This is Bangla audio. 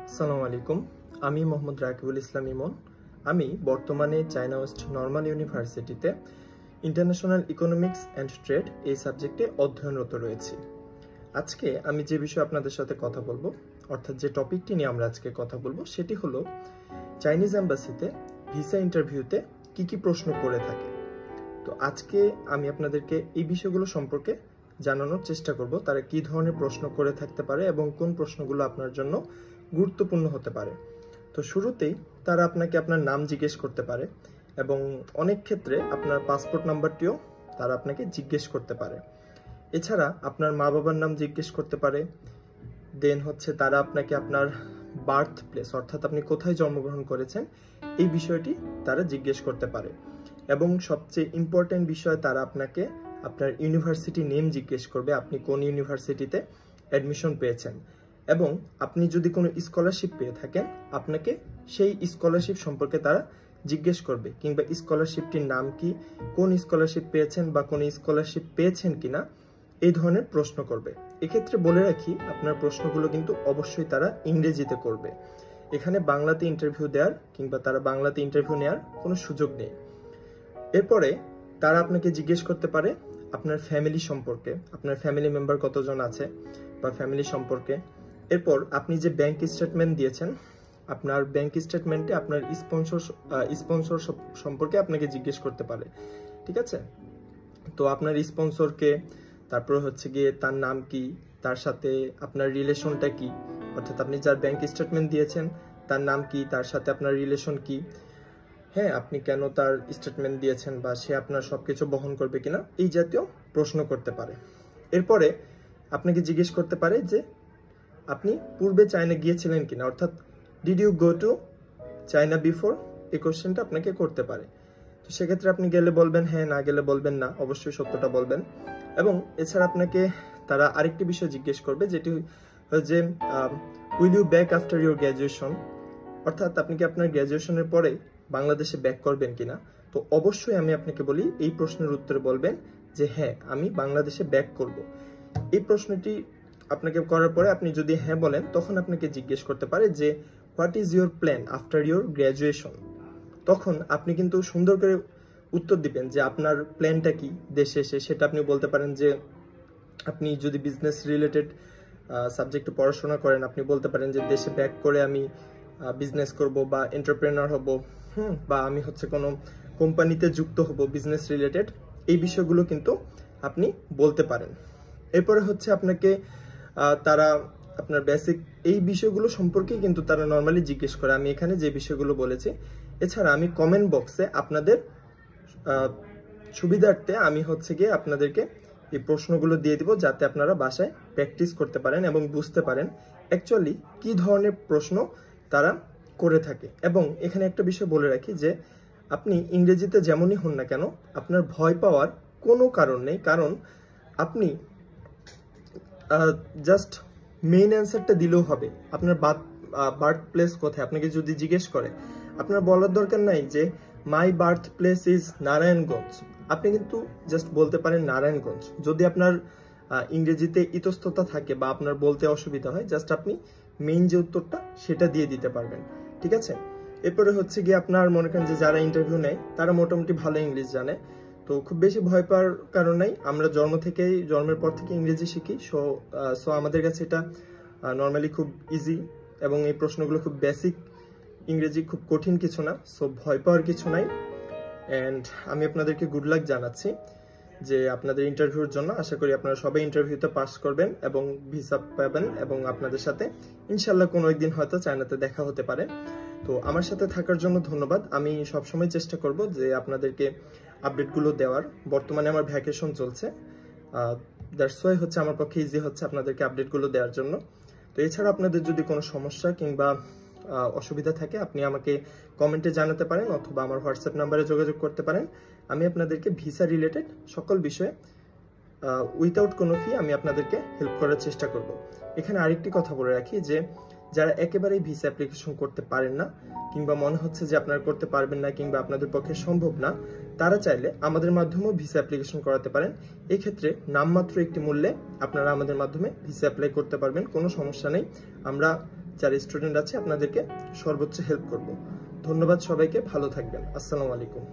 আসসালামু আলাইকুম। আমি মোহাম্মদ রাকিবুল ইসলাম ইমন। আমি বর্তমানে চায়না ওয়েস্ট নর্মাল ইউনিভার্সিটিতে ইন্টারন্যাশনাল ইকোনমিক্স অ্যান্ড ট্রেড এই সাবজেক্টে অধ্যয়নরত রয়েছি। আজকে আমি যে বিষয়ে আপনাদের সাথে কথা বলবো, অর্থাৎ যে টপিকটি নিয়ে আমরা আজকে কথা বলবো, সেটি হলো চাইনিজ এম্বাসিতে ভিসা ইন্টারভিউতে কি কি প্রশ্ন করে থাকে। তো আজকে আমি আপনাদেরকে এই বিষয়গুলো সম্পর্কে জানানোর চেষ্টা করব, তারা কি ধরনের প্রশ্ন করে থাকতে পারে এবং কোন প্রশ্নগুলো আপনার জন্য গুরুত্বপূর্ণ হতে পারে। তো শুরুতেই তারা আপনাকে আপনার নাম জিজ্ঞেস করতে পারে এবং অনেক ক্ষেত্রে আপনার পাসপোর্ট নাম্বারটিও তারা আপনাকে জিজ্ঞেস করতে পারে। এছাড়া আপনার মা বাবার নাম জিজ্ঞেস করতে পারে। দেন হচ্ছে তারা আপনাকে আপনার বার্থ প্লেস, অর্থাৎ আপনি কোথায় জন্মগ্রহণ করেছেন, এই বিষয়টি তারা জিজ্ঞেস করতে পারে। এবং সবচেয়ে ইম্পর্টেন্ট বিষয়, তারা আপনাকে আপনার ইউনিভার্সিটি নেম জিজ্ঞেস করবে, আপনি কোন ইউনিভার্সিটিতে অ্যাডমিশন পেয়েছেন। এবং আপনি যদি কোনো স্কলারশিপ পেয়ে থাকেন, আপনাকে সেই স্কলারশিপ সম্পর্কে তারা জিজ্ঞেস করবে, কিংবা স্কলারশিপটির নাম কি, কোন স্কলারশিপ পেয়েছেন বা কোন স্কলারশিপ পেয়েছেন কিনা, এই ধরনের প্রশ্ন করবে। এক্ষেত্রে বলে রাখি, আপনার প্রশ্নগুলো কিন্তু অবশ্যই তারা ইংরেজিতে করবে। এখানে বাংলাতে ইন্টারভিউ দেওয়ার কিংবা তারা বাংলাতে ইন্টারভিউ নেওয়ার কোনো সুযোগ নেই। এরপরে তারা আপনাকে জিজ্ঞেস করতে পারে আপনার ফ্যামিলি সম্পর্কে, আপনার ফ্যামিলি মেম্বার কতজন আছে বা ফ্যামিলি সম্পর্কে। এরপর আপনি যে ব্যাংক স্টেটমেন্ট দিয়েছেন, আপনার ব্যাংক স্টেটমেন্টে আপনার স্পন্সর সম্পর্কে আপনাকে জিজ্ঞেস করতে পারে। ঠিক আছে, তো আপনার স্পন্সরকে, তারপর হচ্ছে গিয়ে তার নাম কি, তার সাথে আপনার রিলেশনটা কি, অর্থাৎ আপনি যার ব্যাংক স্টেটমেন্ট দিয়েছেন তার নাম কি, তার সাথে আপনার রিলেশন কি, হ্যাঁ আপনি কেন তার স্টেটমেন্ট দিয়েছেন বা সে আপনার সবকিছু বহন করবে কিনা, এই জাতীয় প্রশ্ন করতে পারে। এরপরে আপনাকে জিজ্ঞেস করতে পারে যে আপনি পূর্বে চায়না গিয়েছিলেন কিনা, অর্থাৎ did you go to China before, এই কোশ্চেনটা আপনাকে করতে পারে। তো সেক্ষেত্রে আপনি গেলে বলবেন হ্যাঁ, না গেলে বলবেন না, অবশ্যই সত্যটা বলবেন। এবং এছাড়া আপনাকে তারা আরেকটি বিষয় জিজ্ঞেস করবে, যেটি যে will you back after your graduation, অর্থাৎ আপনি কি আপনার গ্র্যাজুয়েশনের পরে বাংলাদেশে ব্যাক করবেন কিনা। তো অবশ্যই আমি আপনাকে বলি, এই প্রশ্নের উত্তরে বলবেন যে হ্যাঁ আমি বাংলাদেশে ব্যাক করব। এই প্রশ্নটি আপনাকে করার পরে আপনি যদি হ্যাঁ বলেন, তখন আপনাকে জিজ্ঞেস করতে পারে যে what is your plan after your graduation. তখন আপনি কিন্তু সুন্দর করে উত্তর দিবেন যে আপনার প্ল্যানটা কি দেশে এসে। সেটা আপনি বলতে পারেন যে আপনি যদি বিজনেস রিলেটেড সাবজেক্টে পড়াশোনা করেন, আপনি বলতে পারেন যে দেশে ব্যাক করে আমি বিজনেস করব বা এন্টারপ্রেনার হব, বা আমি হচ্ছে কোনো কোম্পানিতে যুক্ত হব বিজনেস রিলেটেড, এই বিষয়গুলো কিন্তু আপনি বলতে পারেন। এরপরে হচ্ছে আপনাকে তারা আপনার বেসিক এই বিষয়গুলো সম্পর্কে কিন্তু তারা নর্মালি জিজ্ঞেস করে, আমি এখানে যে বিষয়গুলো বলেছি। এছাড়া আমি কমেন্ট বক্সে আপনাদের সুবিধার্থে আমি হচ্ছে গিয়ে আপনাদেরকে এই প্রশ্নগুলো দিয়ে দিব, যাতে আপনারা বাসায় প্র্যাকটিস করতে পারেন এবং বুঝতে পারেন অ্যাকচুয়ালি কি ধরনের প্রশ্ন তারা করে থাকে। এবং এখানে একটা বিষয় বলে রাখি যে আপনি ইংরেজিতে যেমনই হন না কেন, আপনার ভয় পাওয়ার কোনো কারণ নেই, কারণ আপনি জাস্ট মেইন অ্যান্সারটা দিলেও হবে। আপনার বার্থ প্লেস কোথায় আপনাকে যদি জিজ্ঞেস করে, আপনার বলার দরকার নাই যে মাই বার্থ প্লেস ইজ নারায়ণগঞ্জ, আপনি কিন্তু জাস্ট বলতে পারেন নারায়ণগঞ্জ। যদি আপনার ইংরেজিতে ইতস্ততা থাকে বা আপনার বলতে অসুবিধা হয়, জাস্ট আপনি মেইন যে উত্তরটা সেটা দিয়ে দিতে পারবেন। ঠিক আছে, এরপরে হচ্ছে গিয়ে আপনার মনে করেন যে যারা ইন্টারভিউ নেয় তারা মোটামুটি ভালো ইংলিশ জানে, তো খুব বেশি ভয় পাওয়ার কারণ নাই। আমরা জন্মের পর থেকে ইংরেজি শিখি, সো আমাদের কাছে এটা নর্মালি খুব ইজি, এবং এই প্রশ্নগুলো খুব বেসিক ইংরেজি, খুব কঠিন কিছু না, সো ভয় পাওয়ার কিছু নাই। অ্যান্ড আমি আপনাদেরকে গুড লাক জানাচ্ছি যে আপনাদের ইন্টারভিউর জন্য। আশা করি আপনারা সবাই ইন্টারভিউতে পাস করবেন এবং ভিসা পাবেন, এবং আপনাদের সাথে ইনশাল্লাহ কোনো একদিন হয়তো চায়নাতে দেখা হতে পারে। তো আমার সাথে থাকার জন্য ধন্যবাদ। আমি সবসময় চেষ্টা করব যে আপনাদেরকে আপডেটগুলো দেওয়ার। বর্তমানে আমার ভ্যাকেশন চলছে, দ্যাটস ওয়াই হচ্ছে আমার পক্ষে ইজি হচ্ছে আপনাদেরকে আপডেটগুলো দেওয়ার জন্য। তো এছাড়া আপনাদের যদি কোনো সমস্যা কিংবা অসুবিধা থাকে, আপনি আমাকে কমেন্টে জানাতে পারেন অথবা আমার হোয়াটসঅ্যাপ নাম্বারে যোগাযোগ করতে পারেন। আমি আপনাদেরকে ভিসা রিলেটেড সকল বিষয়ে উইথাউট কোনো ফি আমি আপনাদেরকে হেল্প করার চেষ্টা করব। এখানে আরেকটি কথা বলে রাখি যে যারা একেবারেই ভিসা অ্যাপ্লিকেশন করতে পারেন না, কিংবা মনে হচ্ছে যে আপনারা করতে পারবেন না কিংবা আপনাদের পক্ষে সম্ভব না, তারা চাইলে আমাদের মাধ্যমেও ভিসা অ্যাপ্লিকেশন করাতে পারেন। এক্ষেত্রে নামমাত্র একটি মূল্যে আপনারা আমাদের মাধ্যমে ভিসা অ্যাপ্লাই করতে পারবেন, কোনো সমস্যা নেই। আমরা যারা স্টুডেন্ট আছে আপনাদেরকে সর্বোচ্চ হেল্প করব। ধন্যবাদ সবাইকে, ভালো থাকবেন। আসসালামু আলাইকুম।